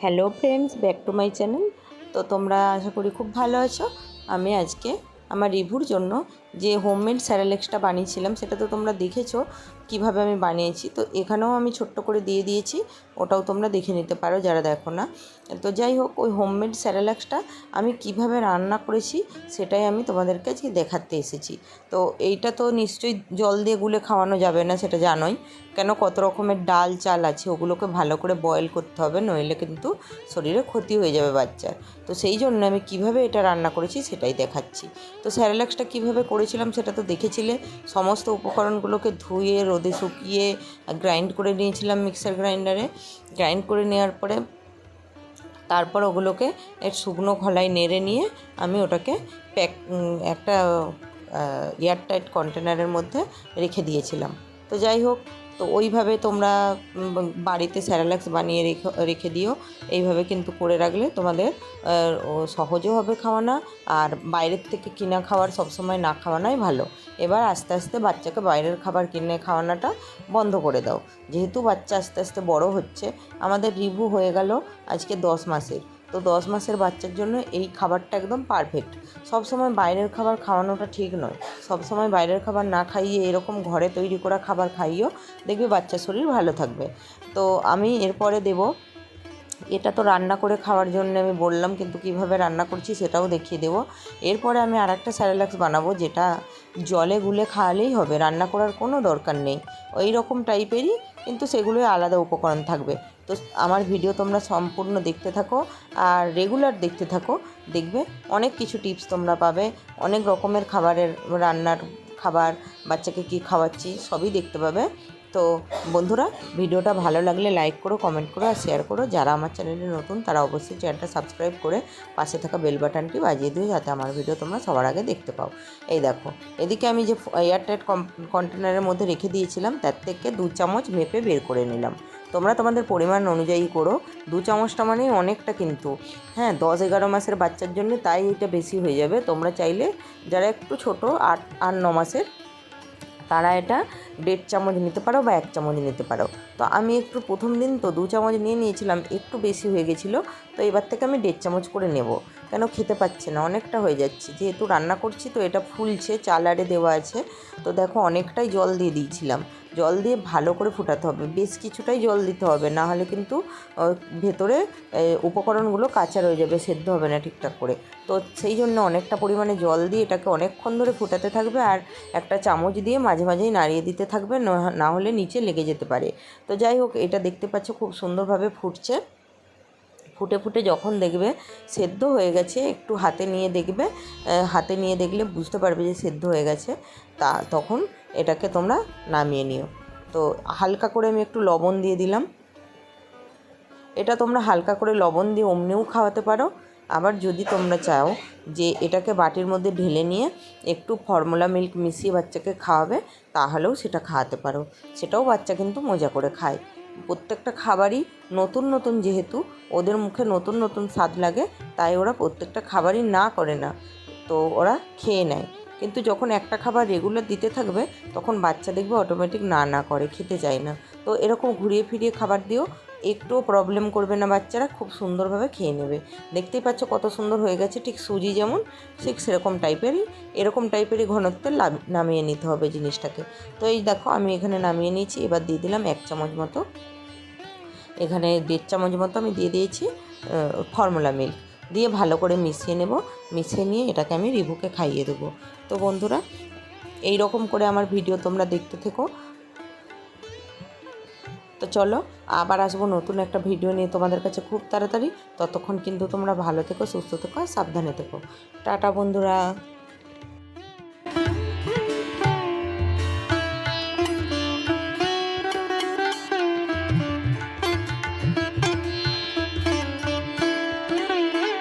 Hello friends, back to my channel. তো তোমরা আশা করি খুব ভালো আছো। আমি আজকে আমার রিভুর জন্য যে হোমমেড স্যারেলেক্সটা বানিয়েছিলাম সেটা তো তোমরা দেখেছো কিভাবে আমি বানিয়েছি। তো এখানেও আমি ছোট্ট করে দিয়ে দিয়েছি, ওটাও তোমরা দেখে নিতে পারো যারা দেখো না। তো যাই হোক, ওই হোমমেড স্যারেলেক্সটা আমি কিভাবে রান্না করেছি সেটাই আমি তোমাদেরকে আজকে দেখাতে এসেছি। তো এইটা তো নিশ্চয়ই জল দিয়ে গুলে খাওয়ানো যাবে না, সেটা জানোই। কেন, কত রকমের ডাল চাল আছে, ওগুলোকে ভালো করে বয়েল করতে হবে, নইলে কিন্তু শরীরে ক্ষতি হয়ে যাবে বাচ্চার। তো সেই জন্য আমি কিভাবে এটা রান্না করেছি সেটাই দেখাচ্ছি। তো স্যারেলাক্সটা কিভাবে করেছিলাম সেটা তো দেখেছিলে। সমস্ত উপকরণগুলোকে ধুয়ে রোদে শুকিয়ে গ্রাইন্ড করে নিয়েছিলাম মিক্সার গ্রাইন্ডারে। গ্রাইন্ড করে নেওয়ার পরে তারপর ওগুলোকে শুকনো খোলায় নেড়ে নিয়ে আমি ওটাকে একটা এয়ারটাইট কন্টেনারের মধ্যে রেখে দিয়েছিলাম। তো যাই হোক, তো ওইভাবে তোমরা বাড়িতে স্যারেলাক্স বানিয়ে রেখে দিও। এইভাবে কিন্তু করে রাখলে তোমাদের সহজও হবে খাওয়ানো, আর বাইরের থেকে কিনা খাবার সবসময় না খাওয়ানোই ভালো। এবার আস্তে আস্তে বাচ্চাকে বাইরের খাবার কিনে খাওয়ানোটা বন্ধ করে দাও। যেহেতু বাচ্চা আস্তে আস্তে বড় হচ্ছে, আমাদের রিভু হয়ে গেল আজকে 10 মাসের। তো 10 মাসের বাচ্চার জন্য এই খাবারটা একদম পারফেক্ট। সবসময় বাইরের খাবার খাওয়ানোটা ঠিক নয়। সবসময় বাইরের খাবার না খাইয়ে এরকম ঘরে তৈরি করা খাবার খাইও, দেখবে বাচ্চার শরীর ভালো থাকবে। তো আমি এরপরে দেব, এটা তো রান্না করে খাওয়ার জন্য আমি বললাম, কিন্তু কিভাবে রান্না করছি সেটাও দেখিয়ে দেবো। এরপরে আমি আরেকটা স্যারেলাক্স বানাবো, যেটা জলে গুলে খাওয়ালেই হবে, রান্না করার কোনো দরকার নেই। ওই রকম টাইপেরই, কিন্তু সেগুলোই আলাদা উপকরণ থাকবে। তো আমার ভিডিও তোমরা সম্পূর্ণ দেখতে থাকো আর রেগুলার দেখতে থাকো, দেখবে অনেক কিছু টিপস তোমরা পাবে। অনেক রকমের খাবারের রান্নার খাবার, বাচ্চাকে কী খাওয়াচ্ছি সবই দেখতে পাবে। তো বন্ধুরা, ভিডিওটা ভালো লাগলে লাইক করো, কমেন্ট করো আর শেয়ার করো। যারা আমার চ্যানেলে নতুন তারা অবশ্যই চ্যানেলটা সাবস্ক্রাইব করে পাশে থাকা বেল বাটনটি বাজিয়ে দিও, যাতে আমার ভিডিও তোমরা সবার আগে দেখতে পাও। এই দেখো, এদিকে আমি যে এয়ারটাইট কন্টেনারের মধ্যে রেখে দিয়েছিলাম তার থেকে 2 চামচ মেপে বের করে নিলাম। তোমরা তোমাদের পরিমাণ অনুযায়ী করো। 2 চামচটা মানে অনেকটা কিন্তু, হ্যাঁ, 10-11 মাসের বাচ্চার জন্য তাই এটা বেশি হয়ে যাবে। তোমরা চাইলে যারা একটু ছোটো 8-9 মাসের, তারা এটা 1.5 চামচ নিতে পারো বা 1 চামচ নিতে পারো। তো আমি একটু প্রথম দিন তো 2 চামচ নিয়েছিলাম, একটু বেশি হয়ে গেছিলো। তো এবার থেকে আমি 1.5 চামচ করে নেব। কেন, খেতে পাচ্ছে না, অনেকটা হয়ে যাচ্ছে, যেহেতু রান্না করছি তো এটা ফুলছে, চাল আরে দেওয়া আছে। তো দেখো, অনেকটাই জল দিয়ে দিয়েছিলাম। জল দিয়ে ভালো করে ফুটাতে হবে, বেশ কিছুটাই জল দিতে হবে, না হলে কিন্তু ভেতরে উপকরণগুলো কাঁচা রয়ে যাবে, সেদ্ধ হবে না ঠিকঠাক করে। তো সেই জন্য অনেকটা পরিমাণে জল দিয়ে এটাকে অনেকক্ষণ ধরে ফুটাতে থাকবে, আর একটা চামচ দিয়ে মাঝে মাঝেই নাড়িয়ে দিতে থাকবে, না হলে নিচে লেগে যেতে পারে। তো যাই হোক, এটা দেখতে পাচ্ছ খুব সুন্দরভাবে ফুটছে। ফুটে ফুটে যখন দেখবে সেদ্ধ হয়ে গেছে, একটু হাতে নিয়ে দেখবে, হাতে নিয়ে দেখলে বুঝতে পারবে যে সেদ্ধ হয়ে গেছে। তখন এটাকে তোমরা নামিয়ে নিও। তো হালকা করে আমি একটু লবণ দিয়ে দিলাম। এটা তোমরা হালকা করে লবণ দিয়ে অমনিও খাওয়াতে পারো। আবার যদি তোমরা চাও যে এটাকে বাটির মধ্যে ঢেলে নিয়ে একটু ফর্মুলা মিল্ক মিশিয়ে বাচ্চাকে খাওয়াবে, তাহলেও সেটা খাওয়াতে পারো। সেটাও বাচ্চা কিন্তু মজা করে খায়। প্রত্যেকটা খাবারই নতুন নতুন, যেহেতু ওদের মুখে নতুন নতুন স্বাদ লাগে, তাই ওরা প্রত্যেকটা খাবারই না করে না, তো ওরা খেয়ে নেয়। কিন্তু যখন একটা খাবার রেগুলার দিতে থাকবে, তখন বাচ্চা দেখবে অটোমেটিক না না করে, খেতে চায় না। তো এরকম ঘুরিয়ে ফিরিয়ে খাবার দিও, একটুও প্রবলেম করবে না, বাচ্চারা খুব সুন্দরভাবে খেয়ে নেবে। দেখতেই পাচ্ছ কত সুন্দর হয়ে গেছে, ঠিক সুজি যেমন, ঠিক সেরকম টাইপেরই, এরকম টাইপেরই ঘনত্বের নামিয়ে নিতে হবে জিনিসটাকে। তো এই দেখো, আমি এখানে নামিয়ে নিয়েছি। এবার দিয়ে দিলাম 1 চামচ মতো, এখানে 1.5 চামচ মতো আমি দিয়ে দিয়েছি ফর্মুলা মিল্ক, দিয়ে ভালো করে মিশিয়ে নেব। মিশিয়ে নিয়ে এটাকে আমি রিভুকে খাইয়ে দেবো। তো বন্ধুরা, এই রকম করে আমার ভিডিও তোমরা দেখতে থেকো। তো চলো, আবার আসবো নতুন একটা ভিডিও নিয়ে তোমাদের কাছে খুব তাড়াতাড়ি। ততক্ষণ কিন্তু তোমরা ভালো থেকো, সুস্থ থেকো আর সাবধানে থেকো। টাটা বন্ধুরা।